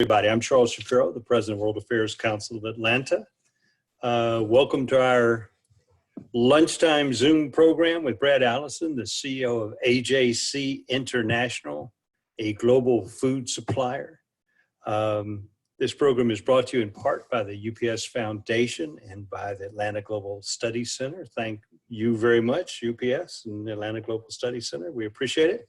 Everybody, I'm Charles Shapiro, the President of World Affairs Council of Atlanta. Welcome to our lunchtime Zoom program with Brad Allison, the CEO of AJC International, a global food supplier. This program is brought to you in part by the UPS Foundation and by the Atlanta Global Studies Center. Thank you very much, UPS and the Atlanta Global Studies Center. We appreciate it.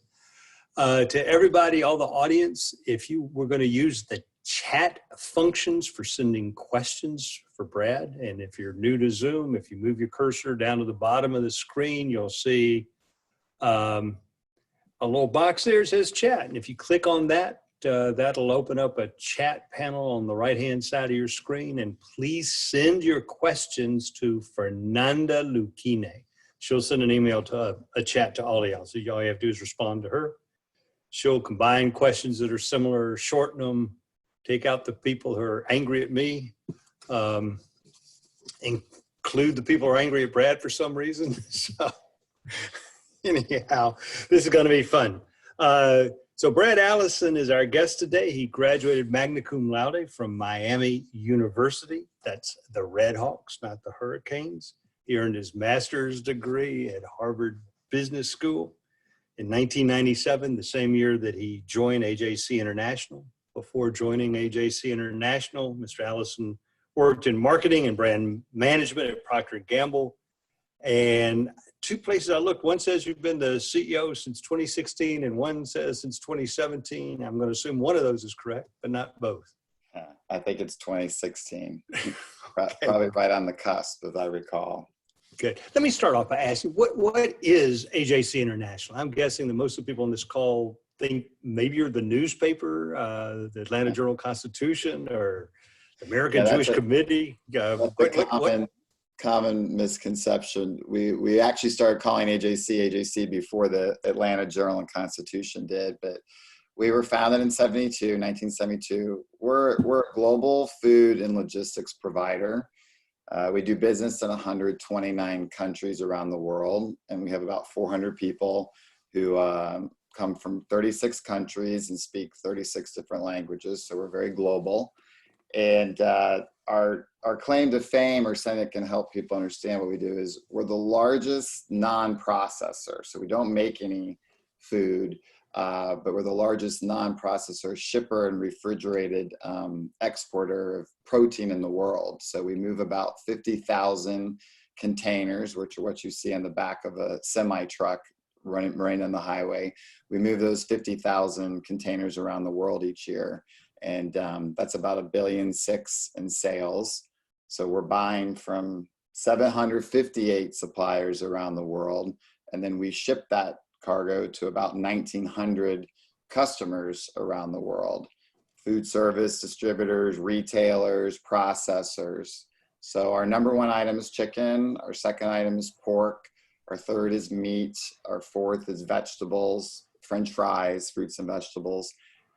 To everybody, all the audience, if you were going to use the chat functions for sending questions for Brad, and if you're new to Zoom, if you move your cursor down to the bottom of the screen, you'll see a little box there that says chat. And if you click on that, that'll open up a chat panel on the right-hand side of your screen. And please send your questions to Fernanda Lucchine. She'll send an email to a chat to all of y'all. So all you have to do is respond to her. She'll combine questions that are similar, shorten them, take out the people who are angry at me, include the people who are angry at Brad for some reason. So anyhow, this is going to be fun. So Brad Allison is our guest today. He graduated magna cum laude from Miami University. That's the Red Hawks, not the Hurricanes. He earned his master's degree at Harvard Business School in 1997, the same year that he joined AJC International. Before joining AJC International, Mr. Allison worked in marketing and brand management at Procter & Gamble. And two places I looked, one says you've been the CEO since 2016 and one says since 2017. I'm going to assume one of those is correct, but not both. I think it's 2016. Okay. Probably right on the cusp, as I recall. Good. Let me start off by asking, what is AJC International? I'm guessing that most of the people on this call think maybe you're the newspaper, the Atlanta Journal-Constitution, or the American Jewish Committee. That's a common misconception. We actually started calling AJC before the Atlanta Journal and Constitution did, but we were founded in 1972. We're a global food and logistics provider. We do business in 129 countries around the world, and we have about 400 people who come from 36 countries and speak 36 different languages, so we're very global. And our claim to fame, or something that can help people understand what we do, is we're the largest non-processor. So we don't make any food, but we're the largest non-processor shipper and refrigerated exporter of protein in the world. So we move about 50,000 containers, which are what you see on the back of a semi-truck running on the highway. We move those 50,000 containers around the world each year. And that's about $1.6 billion in sales. So we're buying from 758 suppliers around the world. And then we ship that cargo to about 1,900 customers around the world. Food service, distributors, retailers, processors. So our number one item is chicken. Our second item is pork. Our third is meat. Our fourth is vegetables, French fries, fruits and vegetables,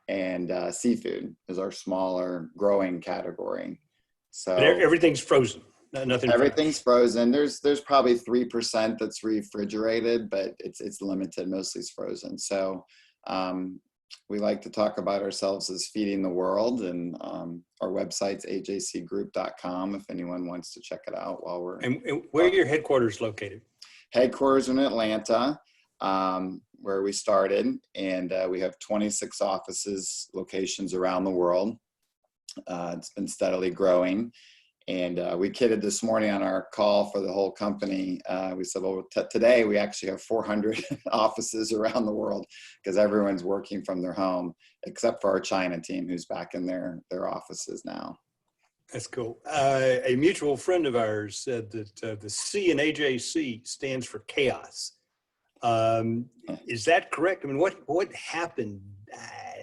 and seafood is our smaller growing category. So everything's frozen. Nothing. Everything's frozen. There's probably 3% that's refrigerated, but it's limited. Mostly it's frozen. So we like to talk about ourselves as feeding the world, and our website's ajcgroup.com if anyone wants to check it out while we're. And where are your headquarters located? Headquarters in Atlanta, where we started, and we have 26 locations around the world. It's been steadily growing. And we kidded this morning on our call for the whole company. We said, well, today we actually have 400 offices around the world because everyone's working from their home, except for our China team, who's back in their offices now. That's cool. A mutual friend of ours said that the C in AJC stands for chaos. Is that correct? I mean, what happened?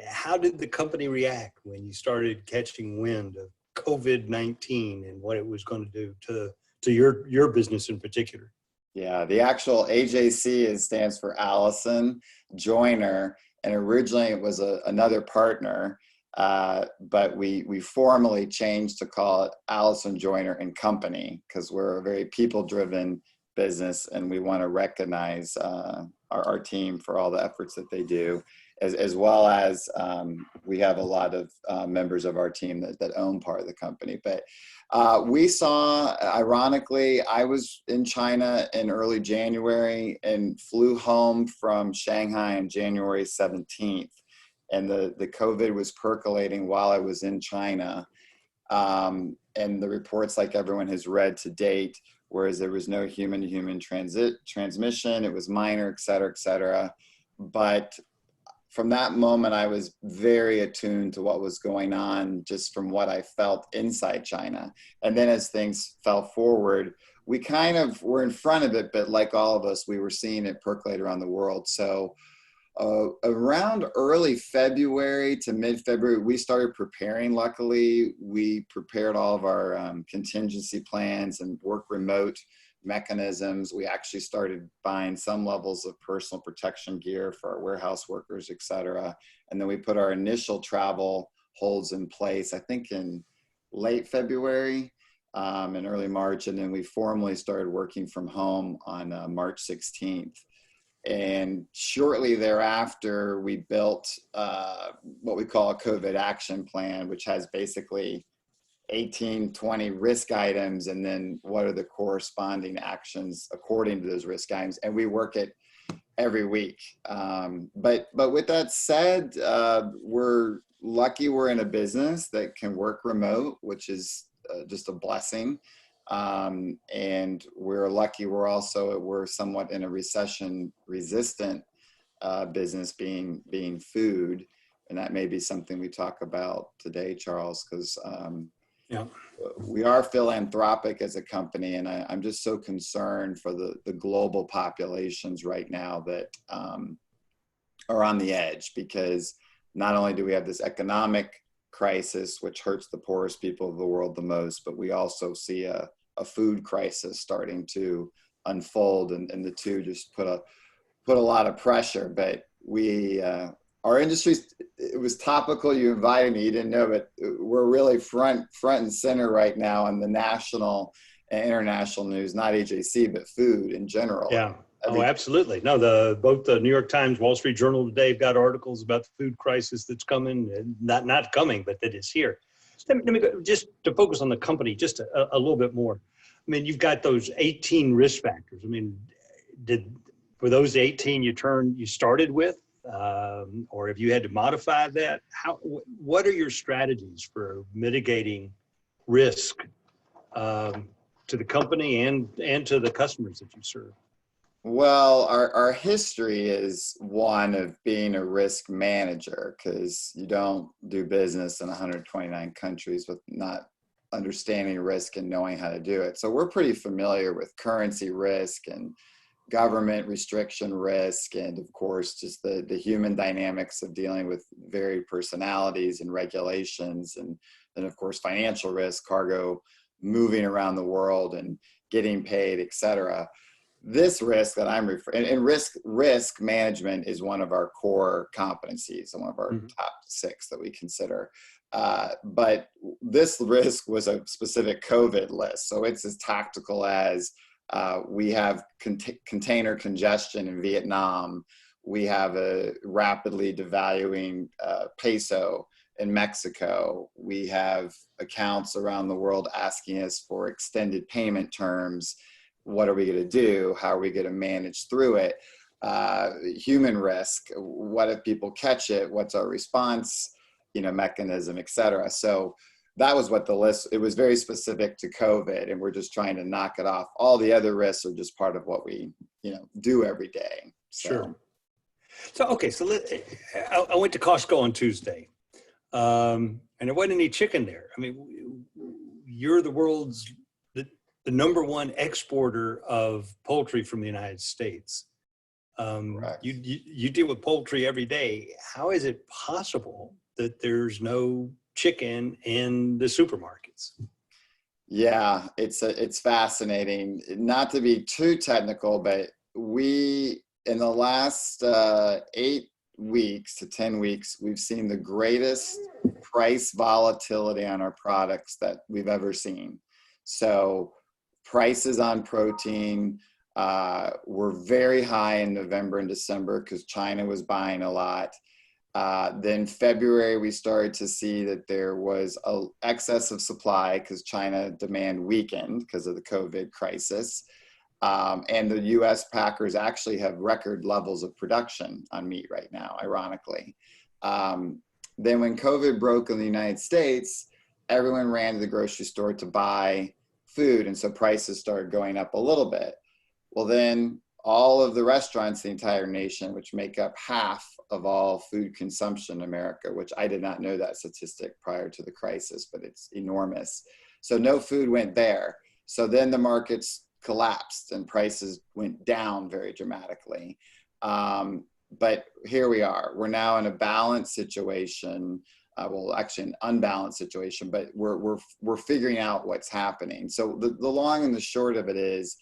How did the company react when you started catching wind of COVID-19 and what it was going to do to your business in particular? Yeah, the actual AJC stands for Allison Joiner, and originally it was another partner, but we formally changed to call it Allison Joiner and Company because we're a very people-driven business, and we want to recognize our team for all the efforts that they do. as well as we have a lot of members of our team that own part of the company. But we saw, ironically, I was in China in early January and flew home from Shanghai on January 17th. And the COVID was percolating while I was in China. And the reports, like everyone has read to date, whereas there was no human-to-human transmission, it was minor, et cetera, et cetera. But from that moment, I was very attuned to what was going on just from what I felt inside China. And then as things fell forward, we kind of were in front of it, but like all of us, we were seeing it percolate around the world. So around early February to mid-February, we started preparing. Luckily, we prepared all of our contingency plans and work remote mechanisms. We actually started buying some levels of personal protection gear for our warehouse workers, et cetera. And then we put our initial travel holds in place, I think in late February and early March. And then we formally started working from home on March 16th. And shortly thereafter, we built what we call a COVID action plan, which has basically 18, 20 risk items, and then what are the corresponding actions according to those risk items. And we work it every week. But with that said, we're lucky we're in a business that can work remote, which is just a blessing. And we're lucky we're somewhat in a recession resistant business, being food. And that may be something we talk about today, Charles, because we are philanthropic as a company. And I'm just so concerned for the global populations right now that are on the edge, because not only do we have this economic crisis, which hurts the poorest people of the world the most, but we also see a food crisis starting to unfold, and the two just put a lot of pressure. But our industry, it was topical. You invited me, you didn't know, but we're really front and center right now on the national and international news, not AJC, but food in general. Yeah. Oh, absolutely. No, both the New York Times, Wall Street Journal today have got articles about the food crisis that's coming, and not coming, but that is here. Let me go, just to focus on the company just a little bit more. I mean, you've got those 18 risk factors. I mean, were those 18 you started with, or have you had to modify that? What are your strategies for mitigating risk to the company and to the customers that you serve? Well, our history is one of being a risk manager, because you don't do business in 129 countries with not understanding risk and knowing how to do it. So we're pretty familiar with currency risk and government restriction risk, and of course, just the human dynamics of dealing with varied personalities and regulations, and then of course, financial risk, cargo moving around the world and getting paid, et cetera. This risk that I'm referring, and risk management is one of our core competencies and one of our top 6 that we consider. But this risk was a specific COVID list. So it's as tactical as we have container congestion in Vietnam. We have a rapidly devaluing peso in Mexico. We have accounts around the world asking us for extended payment terms. What are we going to do? How are we going to manage through it? Human risk. What if people catch it? What's our response, mechanism, et cetera. So that was what the list, it was very specific to COVID, and we're just trying to knock it off. All the other risks are just part of what we, do every day. So. Sure. So, okay. So I went to Costco on Tuesday, and there wasn't any chicken there. I mean, you're the world's the number one exporter of poultry from the United States. You deal with poultry every day. How is it possible that there's no chicken in the supermarkets? Yeah, it's fascinating. Not to be too technical, but we, in the last 8 weeks to 10 weeks, we've seen the greatest price volatility on our products that we've ever seen. So prices on protein were very high in November and December because China was buying a lot. Then February, we started to see that there was an excess of supply because China demand weakened because of the COVID crisis. And the US packers actually have record levels of production on meat right now, ironically. Then when COVID broke in the United States, everyone ran to the grocery store to buy food. And so prices started going up a little bit. Well, then all of the restaurants, the entire nation, which make up half of all food consumption in America, which I did not know that statistic prior to the crisis, but it's enormous. So no food went there. So then the markets collapsed and prices went down very dramatically. But here we are. We're now in a balanced situation. Well, actually an unbalanced situation, but we're figuring out what's happening. So the long and the short of it is,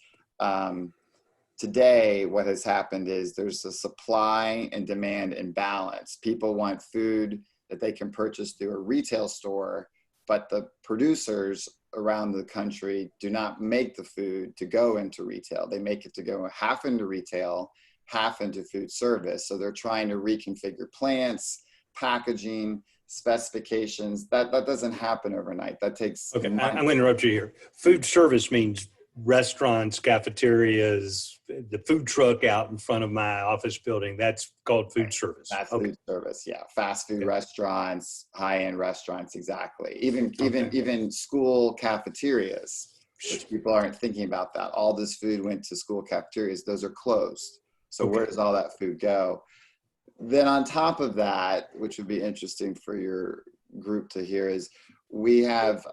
today, what has happened is there's a supply and demand imbalance. People want food that they can purchase through a retail store, but the producers around the country do not make the food to go into retail. They make it to go half into retail, half into food service. So they're trying to reconfigure plants, packaging, specifications. That doesn't happen overnight. That takes Okay, months. I'm going to interrupt you here. Food service means restaurants, cafeterias, the food truck out in front of my office building. That's called food service. That's Okay. food service, yeah. Fast food restaurants, high-end restaurants, exactly. Even school cafeterias, which people aren't thinking about that. All this food went to school cafeterias. Those are closed. So where does all that food go? Then on top of that, which would be interesting for your group to hear, is we have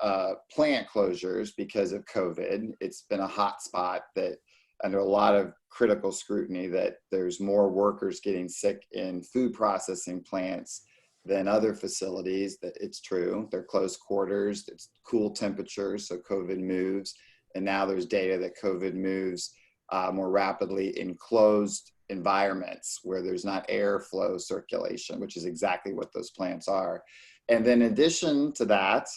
plant closures because of COVID. It's been a hot spot that under a lot of critical scrutiny, that there's more workers getting sick in food processing plants than other facilities. That it's true. They're close quarters, it's cool temperatures, so COVID moves. And now there's data that COVID moves more rapidly in closed environments where there's not airflow circulation, which is exactly what those plants are. And then in addition to that,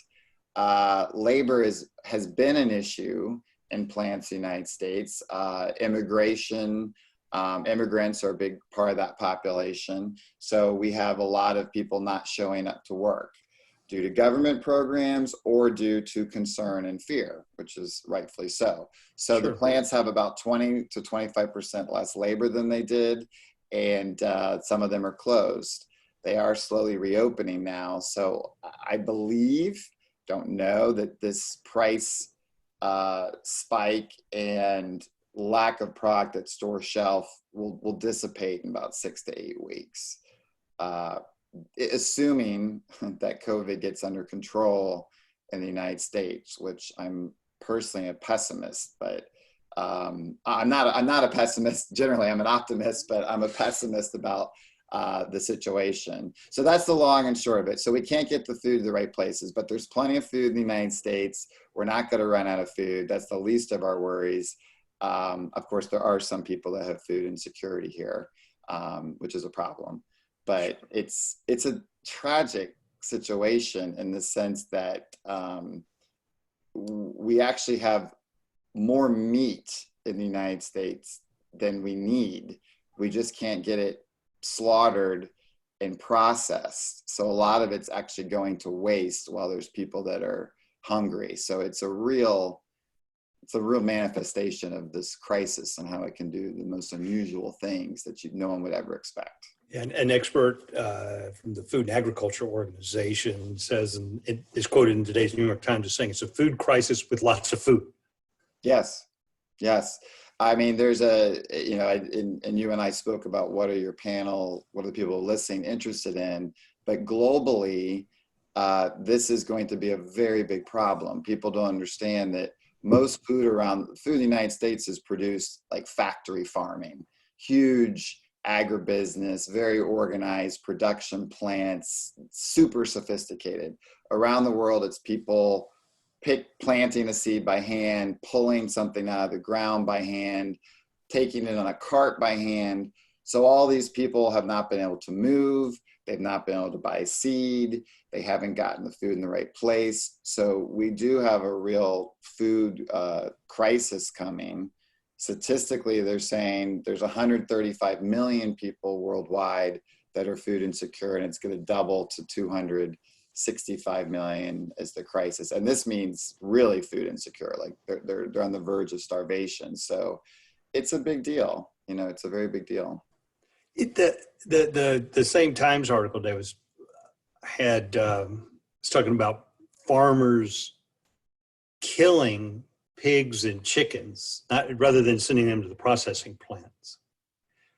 labor has been an issue in plants in the United States. Immigration, immigrants are a big part of that population. So we have a lot of people not showing up to work due to government programs or due to concern and fear, which is rightfully so. So the plants have about 20 to 25% less labor than they did, and some of them are closed. They are slowly reopening now. So I believe, don't know, that this price spike and lack of product at store shelf will dissipate in about 6 to 8 weeks. Assuming that COVID gets under control in the United States, which I'm personally a pessimist, but I'm not a pessimist generally. I'm an optimist, but I'm a pessimist about the situation. So that's the long and short of it. So we can't get the food to the right places, but there's plenty of food in the United States. We're not going to run out of food. That's the least of our worries. Of course, there are some people that have food insecurity here, which is a problem. But it's a tragic situation in the sense that we actually have more meat in the United States than we need. We just can't get it slaughtered and processed. So a lot of it's actually going to waste while there's people that are hungry. So it's a real manifestation of this crisis and how it can do the most unusual things that no one would ever expect. And an expert from the Food and Agriculture Organization says, and it is quoted in today's New York Times as saying, it's a food crisis with lots of food. Yes. I mean, there's and you and I spoke about what are the people listening interested in, but globally, this is going to be a very big problem. People don't understand that most food in the United States is produced like factory farming, huge agribusiness, very organized production plants, super sophisticated. Around the world, it's people planting a seed by hand, pulling something out of the ground by hand, taking it on a cart by hand. So all these people have not been able to move. They've not been able to buy seed. They haven't gotten the food in the right place. So we do have a real food crisis coming. Statistically, they're saying there's 135 million people worldwide that are food insecure, and it's going to double to 265 million as the crisis. And this means really food insecure, like they're on the verge of starvation. So it's a big deal. You know, it's a very big deal. The same Times article that was talking about farmers killing pigs and chickens, rather than sending them to the processing plants.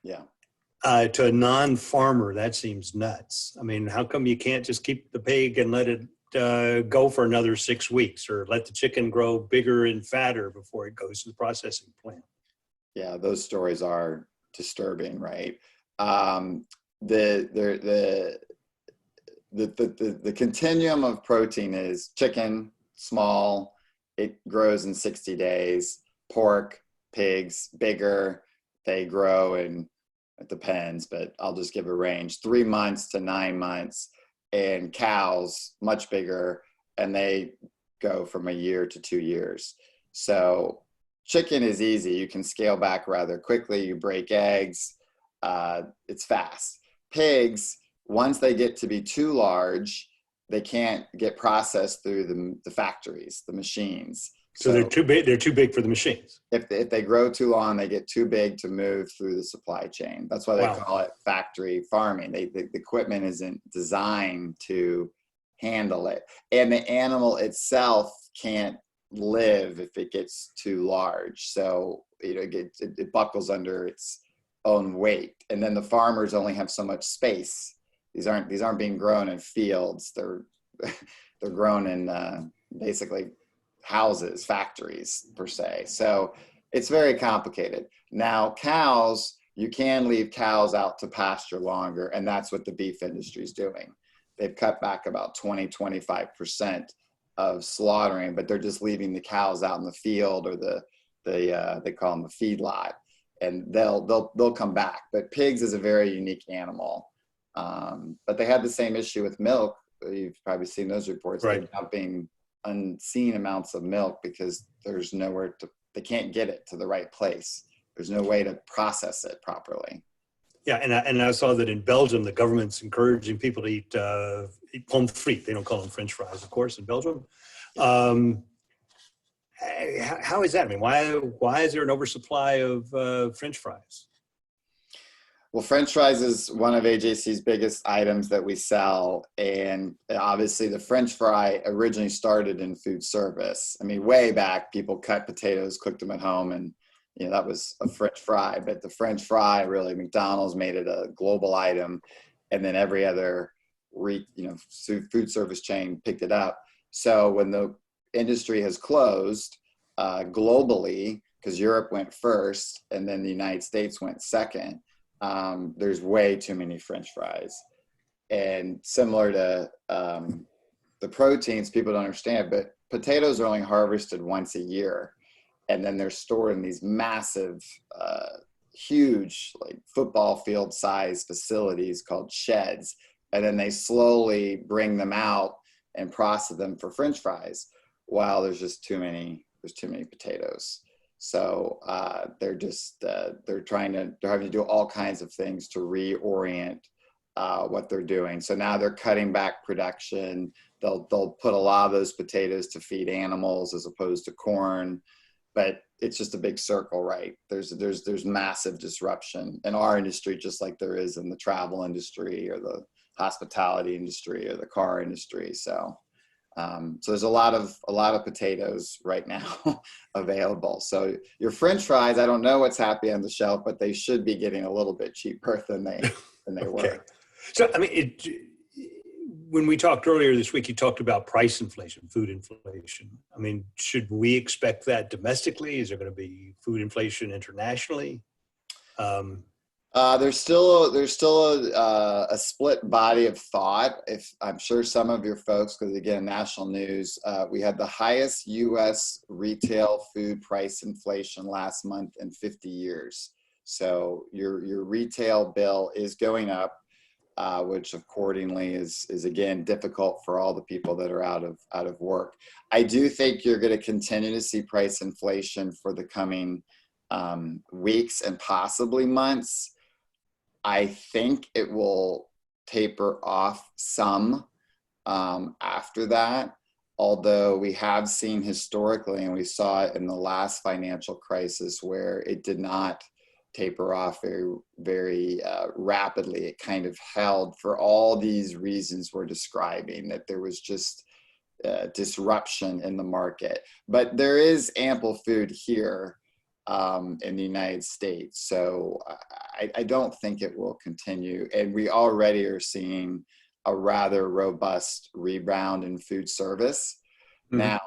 Yeah. To a non-farmer, that seems nuts. I mean, how come you can't just keep the pig and let it go for another 6 weeks, or let the chicken grow bigger and fatter before it goes to the processing plant? Yeah, those stories are disturbing, right? The continuum of protein is chicken, small, it grows in 60 days. Pork, pigs, bigger, they grow in, it depends, but I'll just give a range, 3 months to 9 months. And cows, much bigger, and they go from a year to 2 years. So chicken is easy. You can scale back rather quickly. You break eggs. It's fast. Pigs, once they get to be too large, they can't get processed through the factories, the machines. So they're too big. They're too big for the machines. If they grow too long, they get too big to move through the supply chain. That's why they call it factory farming. The equipment isn't designed to handle it, and the animal itself can't live if it gets too large. So it buckles under its own weight, and then the farmers only have so much space. These aren't being grown in fields. They're grown in basically houses, factories per se. So it's very complicated. Now cows, you can leave cows out to pasture longer, and that's what the beef industry is doing. They've cut back about 20-25% of slaughtering, but they're just leaving the cows out in the field, or they call them the feedlot, and they'll come back. But pigs is a very unique animal. But they had the same issue with milk. You've probably seen those reports. Right. They're dumping unseen amounts of milk because there's nowhere they can't get it to the right place. There's no way to process it properly. Yeah, and I saw that in Belgium, the government's encouraging people to eat pommes frites. They don't call them French fries, of course, in Belgium. How is that? I mean, why is there an oversupply of French fries? Well, French fries is one of AJC's biggest items that we sell. And obviously the French fry originally started in food service. I mean, way back, people cut potatoes, cooked them at home, and that was a French fry. But the French fry, really, McDonald's made it a global item. And then every other food service chain picked it up. So when the industry has closed globally, because Europe went first and then the United States went second, there's way too many French fries. And similar to the proteins, people don't understand, but potatoes are only harvested once a year. And then they're stored in these massive, huge, like football field size facilities called sheds. And then they slowly bring them out and process them for French fries. While there's too many potatoes. So they're having to do all kinds of things to reorient what they're doing. So now they're cutting back production. They'll put a lot of those potatoes to feed animals as opposed to corn, but it's just a big circle, right? There's massive disruption in our industry, just like there is in the travel industry or the hospitality industry or the car industry. So there's a lot of potatoes right now available. So your French fries, I don't know what's happening on the shelf, but they should be getting a little bit cheaper than they Okay. were. So, I mean, when we talked earlier this week, you talked about price inflation, food inflation. I mean, should we expect that domestically? Is there going to be food inflation internationally? There's still a split body of thought. If I'm sure some of your folks, because again, national news, we had the highest U.S. retail food price inflation last month in 50 years. So your retail bill is going up, which accordingly is again difficult for all the people that are out of work. I do think you're going to continue to see price inflation for the coming weeks and possibly months. I think it will taper off some after that, although we have seen historically, and we saw it in the last financial crisis, where it did not taper off very rapidly. It kind of held for all these reasons we're describing, that there was just disruption in the market. But there is ample food here in the United States. So I don't think it will continue. And we already are seeing a rather robust rebound in food service. Mm-hmm. Now,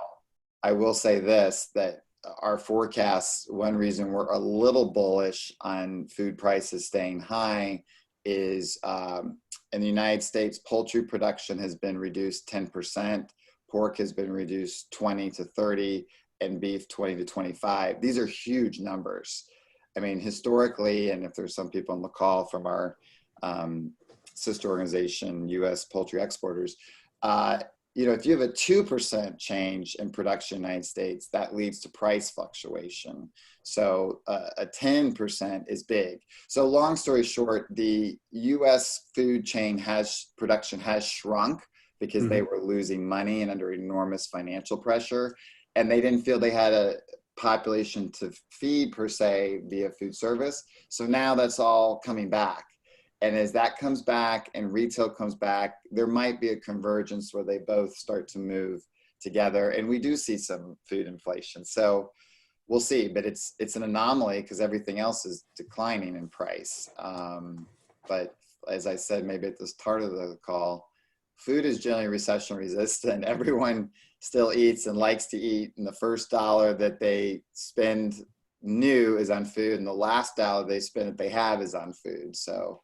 I will say this, that our forecasts, one reason we're a little bullish on food prices staying high is in the United States, poultry production has been reduced 10%, pork has been reduced 20 to 30, and beef 20 to 25. These are huge numbers. I mean, historically, and if there's some people on the call from our sister organization, U.S. Poultry Exporters, if you have a 2% change in production in the United States, that leads to price fluctuation. So a 10% is big. So long story short, the U.S. food chain production has shrunk because they were losing money and under enormous financial pressure. And they didn't feel they had a population to feed per se via food service. So now that's all coming back. And as that comes back and retail comes back, there might be a convergence where they both start to move together. And we do see some food inflation. So we'll see, but it's an anomaly because everything else is declining in price. But as I said, maybe at the start of the call, food is generally recession resistant. Everyone still eats and likes to eat. And the first dollar that they spend new is on food. And the last dollar they spend that they have is on food. So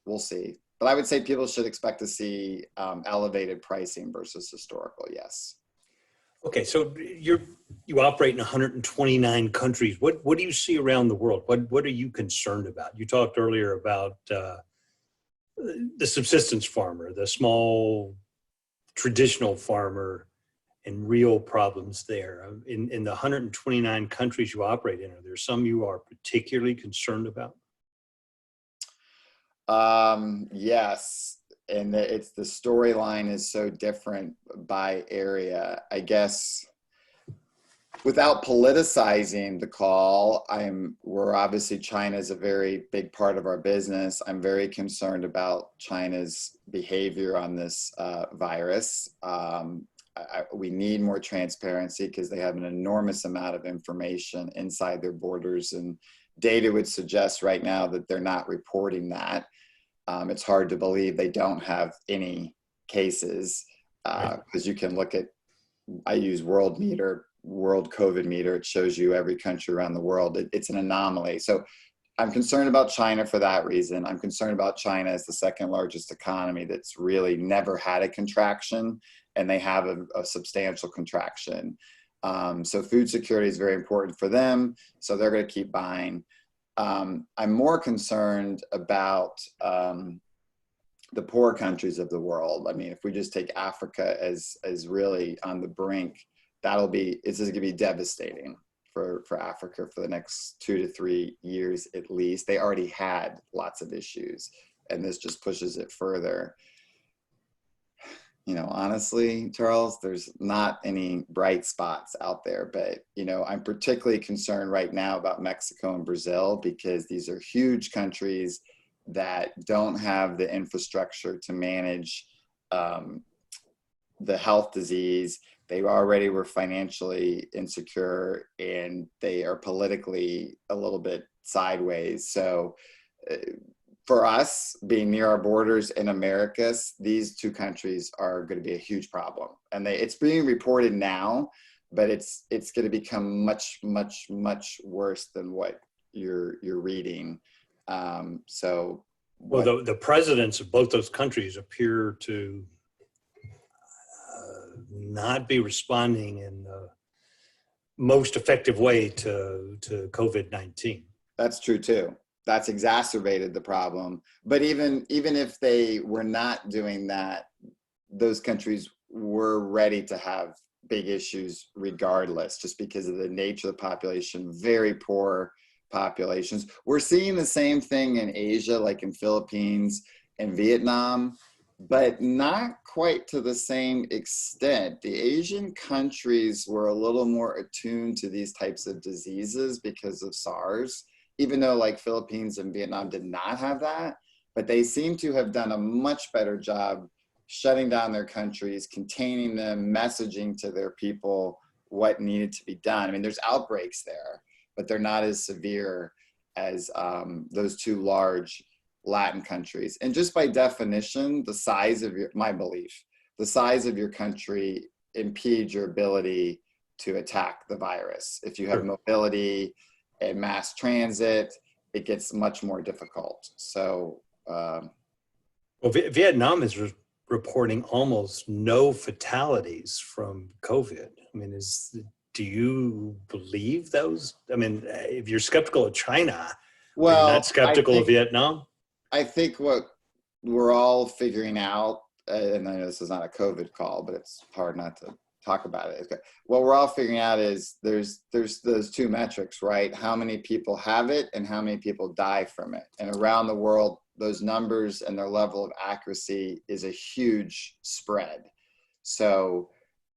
we'll see. But I would say people should expect to see elevated pricing versus historical, yes. Okay, so you operate in 129 countries. What do you see around the world? What are you concerned about? You talked earlier about the subsistence farmer, the small traditional farmer, and real problems there. In the 129 countries you operate in, are there some you are particularly concerned about? Yes. And the storyline is so different by area. I guess without politicizing the call, we're obviously, China is a very big part of our business. I'm very concerned about China's behavior on this virus. We need more transparency because they have an enormous amount of information inside their borders, and data would suggest right now that they're not reporting that. It's hard to believe they don't have any cases because you can look at, I use World COVID Meter. It shows you every country around the world. It's an anomaly. So I'm concerned about China for that reason. I'm concerned about China as the second largest economy that's really never had a contraction, and they have a substantial contraction. So food security is very important for them. So they're going to keep buying. I'm more concerned about the poor countries of the world. I mean, if we just take Africa as really on the brink, this is going to be devastating for Africa for the next 2 to 3 years at least. They already had lots of issues, and this just pushes it further. Honestly, Charles, there's not any bright spots out there, but, I'm particularly concerned right now about Mexico and Brazil because these are huge countries that don't have the infrastructure to manage the health disease. They already were financially insecure, and they are politically a little bit sideways. So for us, being near our borders in Americas, these two countries are going to be a huge problem. And it's being reported now, but it's going to become much, much, much worse than what you're reading. Well, the presidents of both those countries appear to not be responding in the most effective way to COVID-19. That's true too. That's exacerbated the problem. But even if they were not doing that, those countries were ready to have big issues regardless, just because of the nature of the population, very poor populations. We're seeing the same thing in Asia, like in Philippines and Vietnam, but not quite to the same extent. The Asian countries were a little more attuned to these types of diseases because of SARS, even though like Philippines and Vietnam did not have that, but they seem to have done a much better job shutting down their countries, containing them, messaging to their people what needed to be done. I mean, there's outbreaks there, but they're not as severe as those two large Latin countries. And just by definition, the size of my belief, the size of your country impedes your ability to attack the virus. If you have mobility and mass transit, it gets much more difficult. So, well, Vietnam is reporting almost no fatalities from COVID. I mean, do you believe those? I mean, if you're skeptical of China, well, are you not skeptical of Vietnam? I think what we're all figuring out, and I know this is not a COVID call, but it's hard not to talk about it. What we're all figuring out is there's those two metrics, right? How many people have it and how many people die from it. And around the world, those numbers and their level of accuracy is a huge spread. So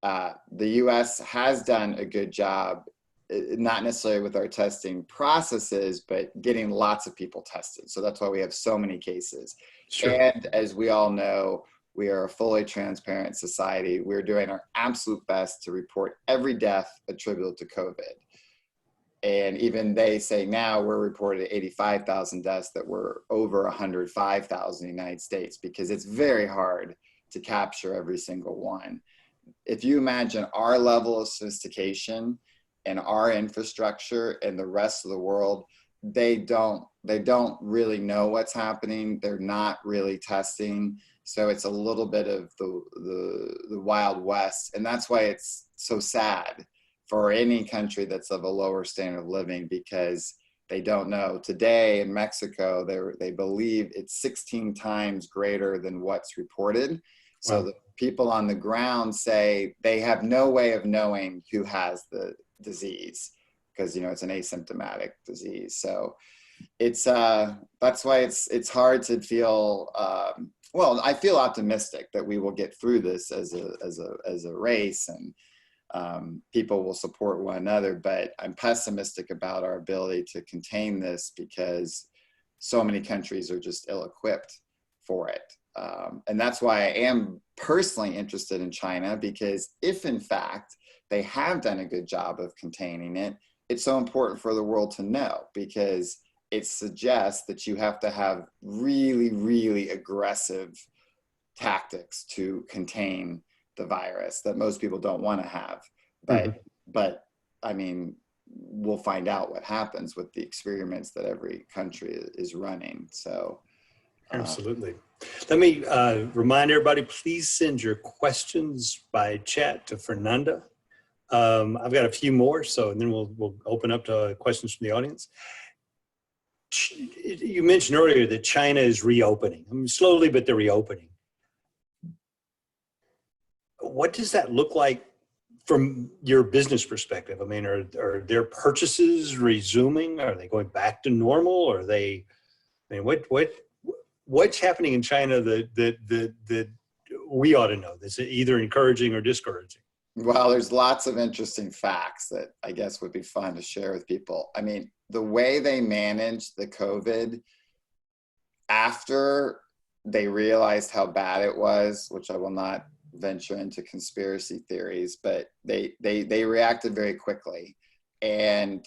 the US has done a good job, not necessarily with our testing processes, but getting lots of people tested. So that's why we have so many cases. Sure. And as we all know, we are a fully transparent society. We're doing our absolute best to report every death attributable to COVID. And even they say now we're reported 85,000 deaths, that we're over 105,000 in the United States, because it's very hard to capture every single one. If you imagine our level of sophistication and our infrastructure and the rest of the world, they don't really know what's happening. They're not really testing. So it's a little bit of the Wild West. And that's why it's so sad for any country that's of a lower standard of living, because they don't know. Today in Mexico, they believe it's 16 times greater than what's reported. So the people on the ground say they have no way of knowing who has the disease, because it's an asymptomatic disease. So it's that's why it's hard to feel well. I feel optimistic that we will get through this as a race, and people will support one another, but I'm pessimistic about our ability to contain this because so many countries are just ill-equipped for it. And that's why I am personally interested in China, because if in fact they have done a good job of containing it, it's so important for the world to know, because it suggests that you have to have really, really aggressive tactics to contain the virus that most people don't want to have. But I mean, we'll find out what happens with the experiments that every country is running. So absolutely. Let me remind everybody, please send your questions by chat to Fernanda. I've got a few more, and then we'll open up to questions from the audience. You mentioned earlier that China is reopening. I mean, slowly, but they're reopening. What does that look like from your business perspective? I mean, are their purchases resuming? Are they going back to normal? Are they? I mean, what's happening in China that we ought to know that's either encouraging or discouraging? Well, there's lots of interesting facts that I guess would be fun to share with people. I mean, the way they managed the COVID after they realized how bad it was, which I will not venture into conspiracy theories, but they reacted very quickly. And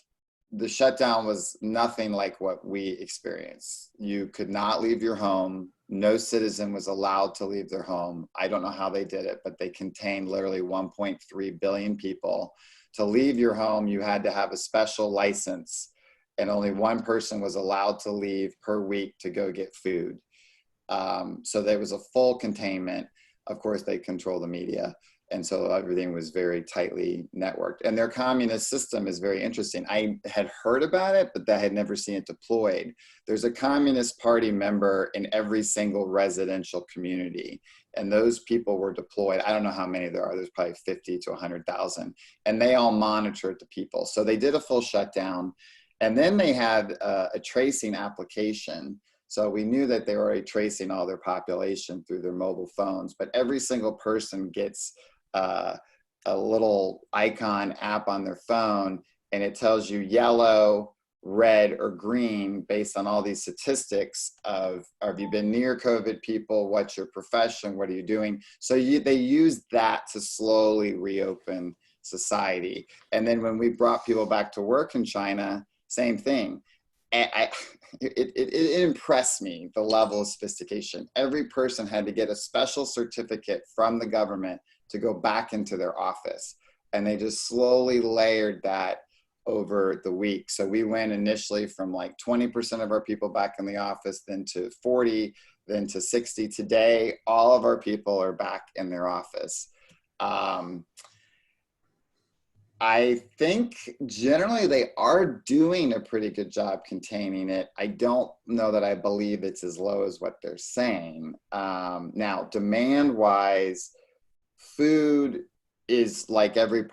the shutdown was nothing like what we experienced. You could not leave your home. No citizen was allowed to leave their home. I don't know how they did it, but they contained literally 1.3 billion people. To leave your home, you had to have a special license, and only one person was allowed to leave per week to go get food. So there was a full containment. Of course, they control the media. And so everything was very tightly networked. And their communist system is very interesting. I had heard about it, but I had never seen it deployed. There's a Communist Party member in every single residential community. And those people were deployed. I don't know how many there are. There's probably 50 to 100,000. And they all monitored the people. So they did a full shutdown. And then they had a tracing application. So we knew that they were already tracing all their population through their mobile phones, but every single person gets a little icon app on their phone, and it tells you yellow, red, or green based on all these statistics of, have you been near COVID people? What's your profession? What are you doing? So they use that to slowly reopen society. And then when we brought people back to work in China, same thing. And it impressed me, the level of sophistication. Every person had to get a special certificate from the government to go back into their office. And they just slowly layered that over the week. So we went initially from like 20% of our people back in the office, then to 40, then to 60. Today, all of our people are back in their office. I think generally they are doing a pretty good job containing it. I don't know that I believe it's as low as what they're saying. Now, demand-wise, food is like every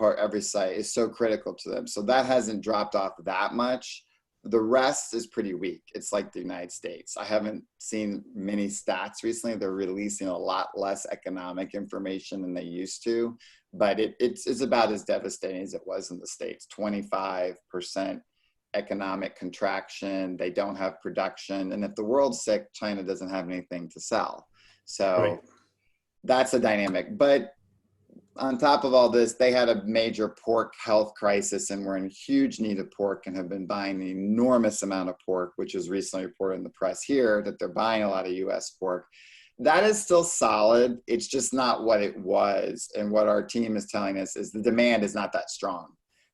site is so critical to them. So that hasn't dropped off that much. The rest is pretty weak. It's like the United States. I haven't seen many stats recently. They're releasing a lot less economic information than they used to, but it's about as devastating as it was in the States. 25% economic contraction. They don't have production. And if the world's sick, China doesn't have anything to sell. So right. That's a dynamic. But on top of all this, they had a major pork health crisis and were in huge need of pork and have been buying an enormous amount of pork, which was recently reported in the press here that they're buying a lot of US pork. That is still solid. It's just not what it was. And what our team is telling us is the demand is not that strong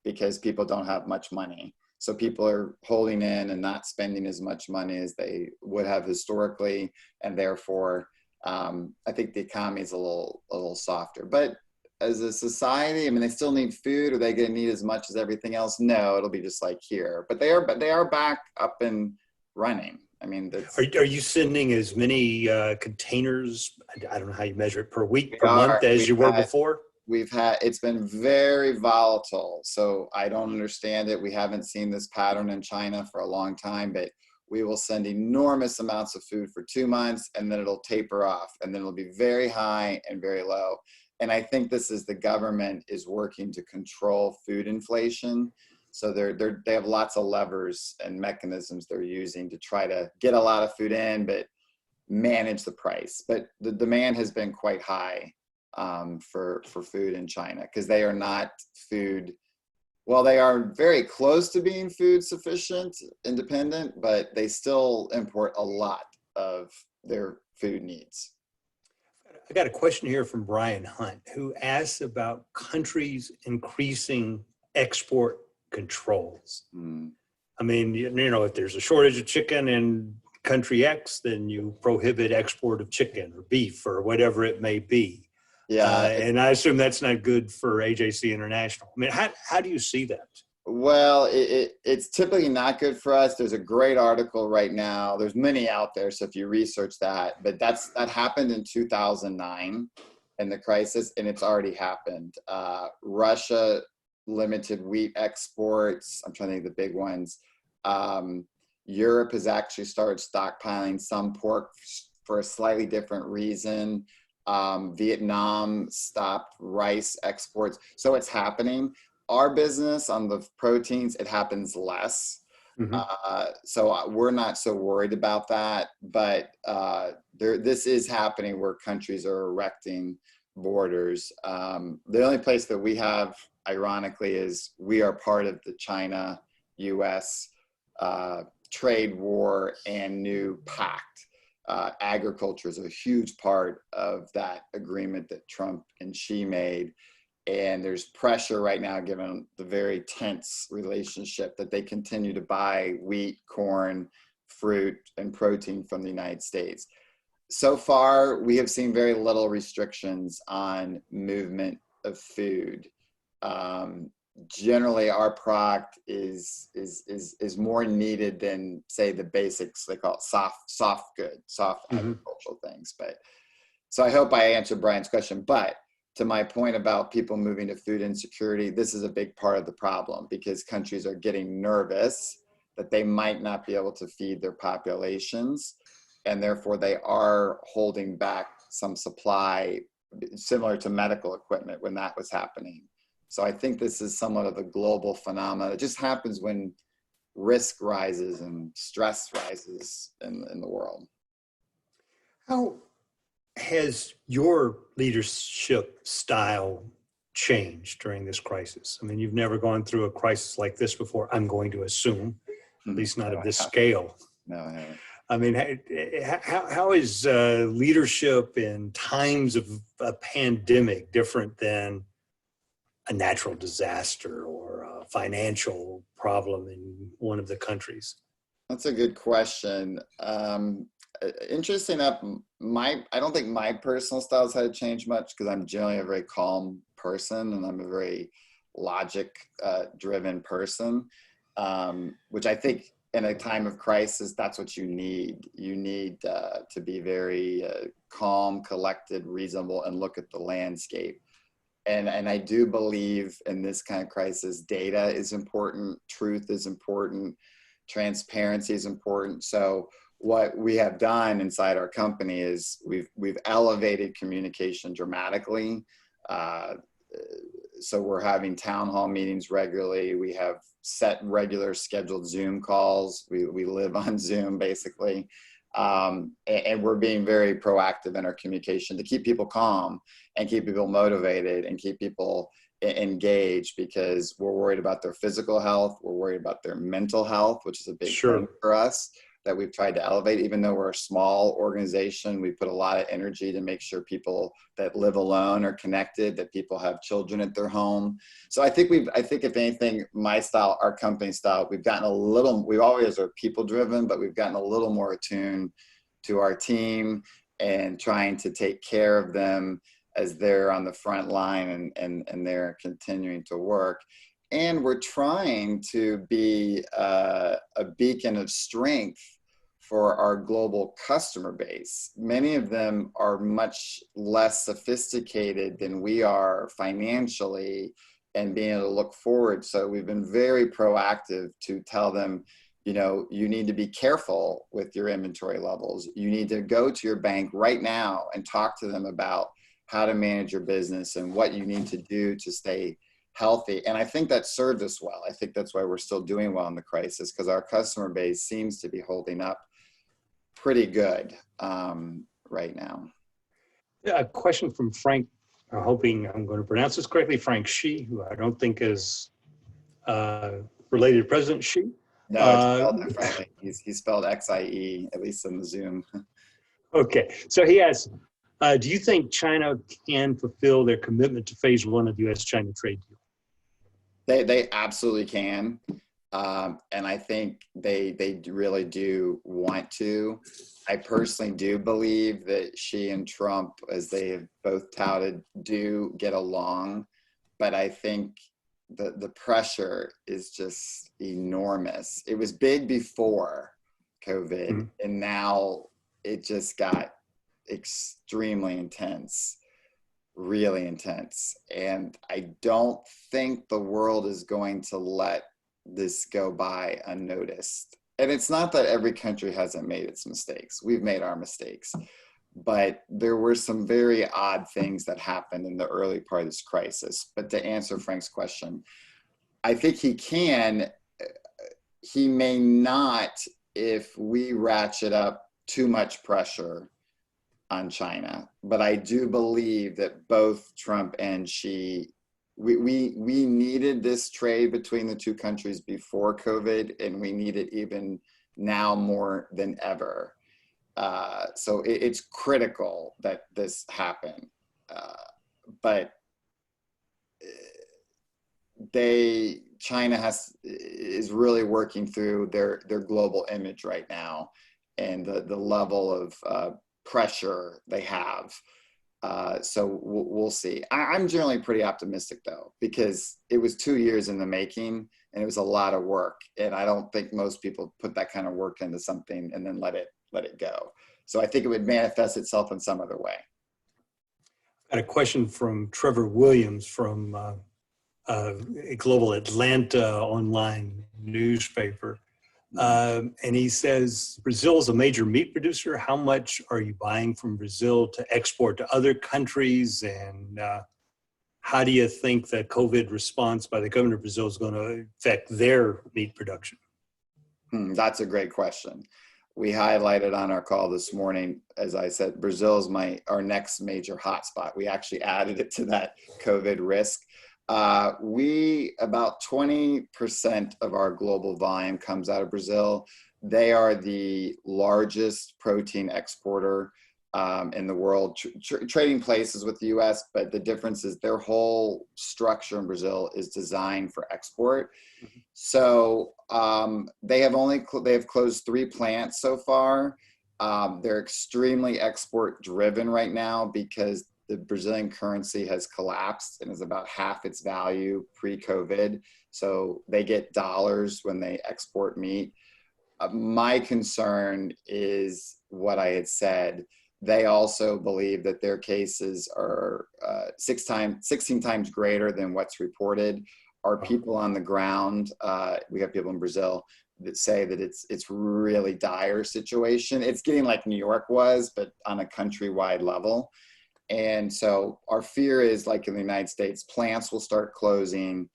because people don't have much money. So people are holding in and not spending as much money as they would have historically. And therefore, I think the economy is a little softer. But as a society, I mean, they still need food. Are they going to need as much as everything else? No, it'll be just like here. But they are back up and running. I mean, are you sending as many containers? I don't know how you measure it per week, per month as you were before. It's been very volatile. So I don't understand it. We haven't seen this pattern in China for a long time, but we will send enormous amounts of food for 2 months, and then it'll taper off, and then it'll be very high and very low. And I think this is the government is working to control food inflation. So they have lots of levers and mechanisms they're using to try to get a lot of food in, but manage the price. But the demand has been quite high for food in China because they are not food. Well, they are very close to being food sufficient, independent, but they still import a lot of their food needs. I got a question here from Brian Hunt, who asks about countries increasing export controls. I mean, you know, if there's a shortage of chicken in country X, then you prohibit export of chicken or beef or whatever it may be. Yeah, and I assume that's not good for AJC International. I mean, how do you see that? Well, it's typically not good for us. There's a great article right now. There's many out there, so if you research that, but that happened in 2009 in the crisis, and it's already happened. Russia limited wheat exports. I'm trying to think of the big ones. Europe has actually started stockpiling some pork for a slightly different reason. Vietnam stopped rice exports. So it's happening. Our business on the proteins, it happens less. So we're not so worried about that, but this is happening where countries are erecting borders. The only place that we have, ironically, is we are part of the China-US trade war and new pact. Agriculture is a huge part of that agreement that Trump and Xi made. And there's pressure right now, given the very tense relationship, that they continue to buy wheat, corn, fruit, and protein from the United States. So far, we have seen very little restrictions on movement of food. Generally, our product is more needed than, say, the basics. They call it soft goods, soft agricultural things. But so I hope I answered Brian's question. But to my point about people moving to food insecurity, this is a big part of the problem because countries are getting nervous that they might not be able to feed their populations, and therefore they are holding back some supply, similar to medical equipment when that was happening. So I think this is somewhat of a global phenomenon. It just happens when risk rises and stress rises in the world. How has your leadership style changed during this crisis? I mean, you've never gone through a crisis like this before, I'm going to assume, at least not of this scale. No, I haven't. I mean, how is leadership in times of a pandemic different than a natural disaster or a financial problem in one of the countries? That's a good question. Interesting enough, I don't think my personal styles had to change much because I'm generally a very calm person and I'm a very logic driven person, which I think in a time of crisis, that's what you need. You need to be very calm, collected, reasonable, and look at the landscape. And I do believe in this kind of crisis, data is important, truth is important, transparency is important. So what we have done inside our company is we've elevated communication dramatically. So we're having town hall meetings regularly. We have set regular scheduled Zoom calls. We live on Zoom basically. And we're being very proactive in our communication to keep people calm and keep people motivated and keep people engaged, because we're worried about their physical health. We're worried about their mental health, which is a big thing for us that we've tried to elevate. Even though we're a small organization, we put a lot of energy to make sure people that live alone are connected, that people have children at their home. So I think if anything, my style, our company style, we always are people driven, but we've gotten a little more attuned to our team and trying to take care of them as they're on the front line and they're continuing to work. And we're trying to be a beacon of strength for our global customer base. Many of them are much less sophisticated than we are financially and being able to look forward. So we've been very proactive to tell them, you need to be careful with your inventory levels. You need to go to your bank right now and talk to them about how to manage your business and what you need to do to stay healthy. And I think that served us well. I think that's why we're still doing well in the crisis, because our customer base seems to be holding up pretty good right now. Yeah, a question from Frank, I'm hoping I'm going to pronounce this correctly, Frank Xi, who I don't think is related to President Xi. No, it's spelled differently. He's spelled XIE, at least in the Zoom. Okay, so he asks, do you think China can fulfill their commitment to phase one of the U.S.-China trade deal? They absolutely can. And I think they really do want to. I personally do believe that Xi and Trump, as they have both touted, do get along. But I think the pressure is just enormous. It was big before COVID, and now it just got extremely intense, really intense. And I don't think the world is going to let this go by unnoticed. And it's not that every country hasn't made its mistakes. We've made our mistakes. But there were some very odd things that happened in the early part of this crisis. But to answer Frank's question, I think he can. He may not if we ratchet up too much pressure on China. But I do believe that both Trump and Xi, we needed this trade between the two countries before COVID, and we need it even now more than ever. So it's critical that this happen. But China is really working through their global image right now, and the level of pressure they have. So we'll see. I'm generally pretty optimistic though, because it was 2 years in the making and it was a lot of work. And I don't think most people put that kind of work into something and then let it go. So I think it would manifest itself in some other way. I got a question from Trevor Williams from a Global Atlanta online newspaper. And he says, Brazil is a major meat producer. How much are you buying from Brazil to export to other countries? And how do you think the COVID response by the government of Brazil is going to affect their meat production? That's a great question. We highlighted on our call this morning, as I said, Brazil is our next major hotspot. We actually added it to that COVID risk. About 20% of our global volume comes out of Brazil. They are the largest protein exporter in the world, trading places with the US, but the difference is their whole structure in Brazil is designed for export. Mm-hmm. So they have closed 3 plants so far. They're extremely export driven right now because the Brazilian currency has collapsed and is about half its value pre-COVID. So they get dollars when they export meat. My concern is what I had said. They also believe that their cases are 16 times greater than what's reported. Our people on the ground, we have people in Brazil that say that it's really dire situation. It's getting like New York was, but on a countrywide level. And so our fear is, like in the United States, plants will start closing.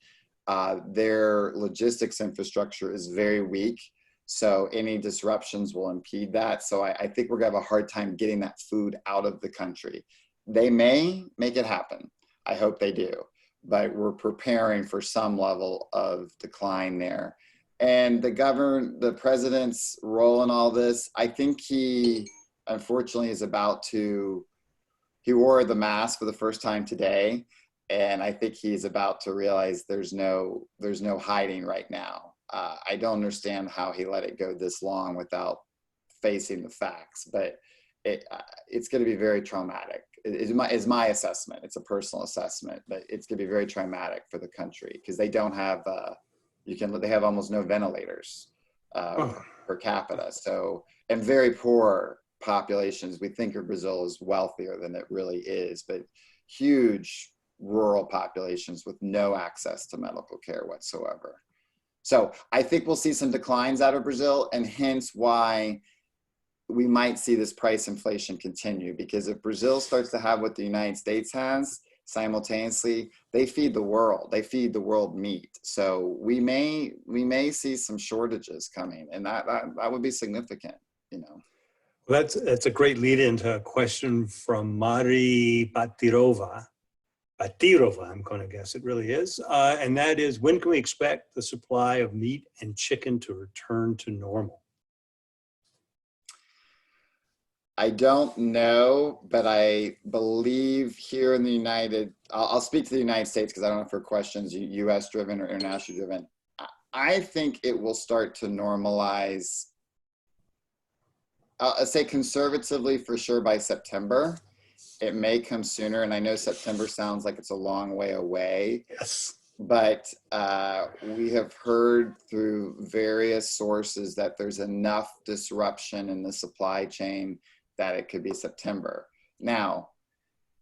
Their logistics infrastructure is very weak. So any disruptions will impede that. So I think we're gonna have a hard time getting that food out of the country. They may make it happen. I hope they do, but we're preparing for some level of decline there. And the president's role in all this, I think he unfortunately is he wore the mask for the first time today. And I think he's about to realize there's no hiding right now. I don't understand how he let it go this long without facing the facts, but it's going to be very traumatic. Is my assessment. It's a personal assessment, but it's going to be very traumatic for the country because they don't have they have almost no ventilators per capita. So, and very poor populations. We think of Brazil as wealthier than it really is, but huge rural populations with no access to medical care whatsoever. So I think we'll see some declines out of Brazil, and hence why we might see this price inflation continue, because if Brazil starts to have what the United States has simultaneously, they feed the world. They feed the world meat. So we may see some shortages coming, and that would be significant, you know. Well, that's a great lead into a question from Mari Batirova, I'm going to guess it really is. And that is, when can we expect the supply of meat and chicken to return to normal? I don't know, but I believe here in the I'll speak to the United States because I don't know if her questions US driven or international driven. I think it will start to normalize, I'll say conservatively for sure by September. It may come sooner, and I know September sounds like it's a long way away. Yes. But we have heard through various sources that there's enough disruption in the supply chain that it could be September. Now,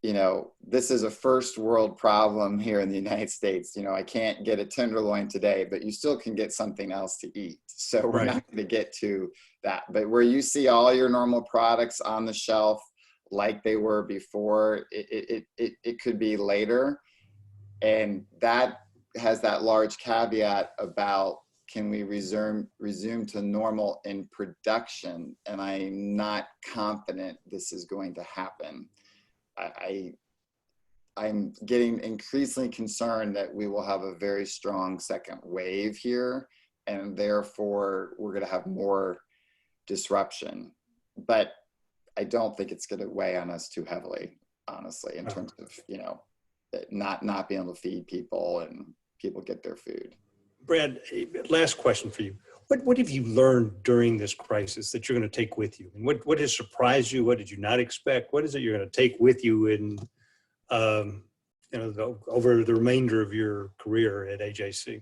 you know, this is a first world problem here in the United States. You know, I can't get a tenderloin today, but you still can get something else to eat. So we're not going to get to that. But where you see all your normal products on the shelf like they were before, it could be later. And that has that large caveat about, can we resume to normal in production? And I'm not confident this is going to happen. I'm getting increasingly concerned that we will have a very strong second wave here, and therefore we're going to have more disruption. But I don't think it's going to weigh on us too heavily, honestly, in terms of, you know, not being able to feed people and people get their food. Brad, last question for you. What have you learned during this crisis that you're going to take with you? And what has surprised you? What did you not expect? What is it you're going to take with you in, you know, over the remainder of your career at AJC?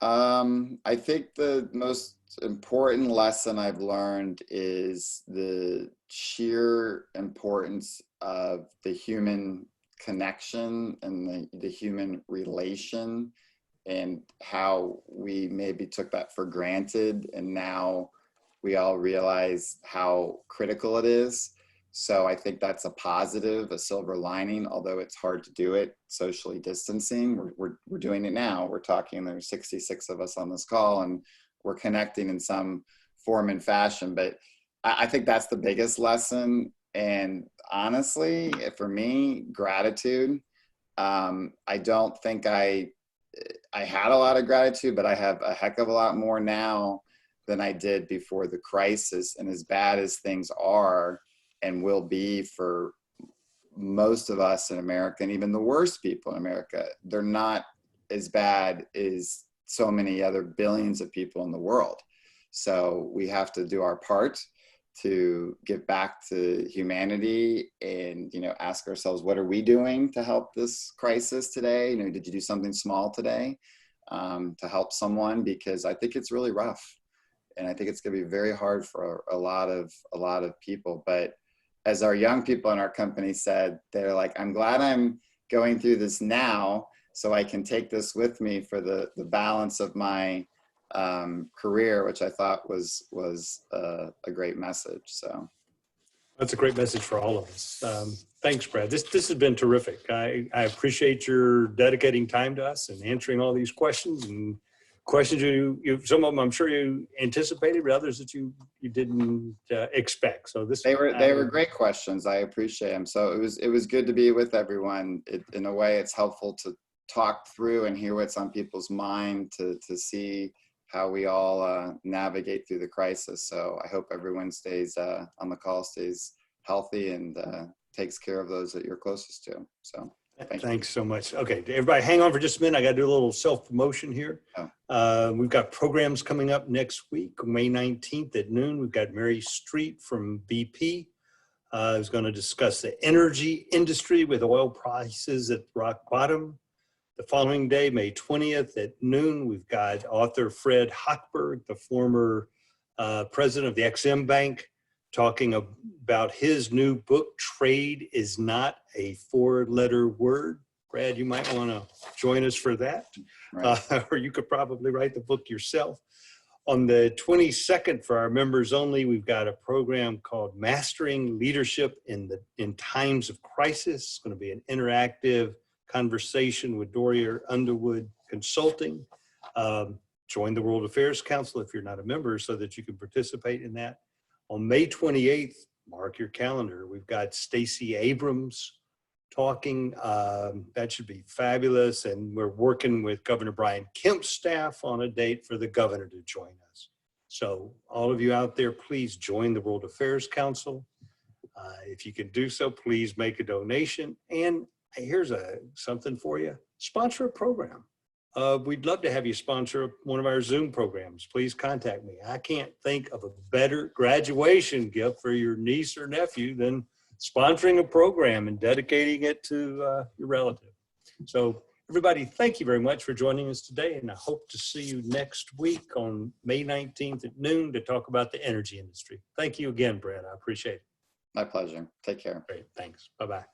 I think the most important lesson I've learned is the sheer importance of the human connection and the human relation and how we maybe took that for granted, and now we all realize how critical it is. So I think that's a positive, a silver lining, although it's hard to do it socially distancing. We're doing it now. We're talking, there's 66 of us on this call, and we're connecting in some form and fashion. But I think that's the biggest lesson. And honestly, for me, gratitude. I don't think I had a lot of gratitude, but I have a heck of a lot more now than I did before the crisis. And as bad as things are and will be for most of us in America, and even the worst people in America, they're not as bad as so many other billions of people in the world. So we have to do our part to get back to humanity and, ask ourselves, what are we doing to help this crisis today? Did you do something small today to help someone? Because I think it's really rough, and I think it's going to be very hard for a lot of people. But as our young people in our company said, they're like, I'm glad I'm going through this now so I can take this with me for the balance of my career, which I thought was a great message. So That's a great message for all of us. Thanks, Brad. This has been terrific. I appreciate your dedicating time to us and answering all these questions, and questions you some of them I'm sure you anticipated, but others that you didn't expect. So they were great questions. I appreciate them. So it was good to be with everyone. In a way, it's helpful to talk through and hear what's on people's mind to see how we all navigate through the crisis. So I hope everyone stays on the call, stays healthy, and takes care of those that you're closest to. So thanks so much. Okay, everybody hang on for just a minute. I got to do a little self-promotion here. Oh. We've got programs coming up next week, May 19th at noon. We've got Mary Street from BP who's going to discuss the energy industry with oil prices at rock bottom. The following day, May 20th at noon, we've got author Fred Hochberg, the former president of the XM Bank, talking about his new book, Trade is Not a Four-Letter Word. Brad, you might want to join us for that, right. Or you could probably write the book yourself. On the 22nd, for our members only, we've got a program called Mastering Leadership in Times of Crisis. It's going to be an interactive conversation with Doria Underwood Consulting. Join the World Affairs Council if you're not a member so that you can participate in that. On May 28th, mark your calendar, we've got Stacey Abrams talking. That should be fabulous. And we're working with Governor Brian Kemp's staff on a date for the governor to join us. So all of you out there, please join the World Affairs Council. If you can do so, please make a donation. And here's something for you. Sponsor a program. We'd love to have you sponsor one of our Zoom programs. Please contact me. I can't think of a better graduation gift for your niece or nephew than sponsoring a program and dedicating it to your relative. So everybody, thank you very much for joining us today. And I hope to see you next week on May 19th at noon to talk about the energy industry. Thank you again, Brad. I appreciate it. My pleasure. Take care. Great. Thanks. Bye-bye.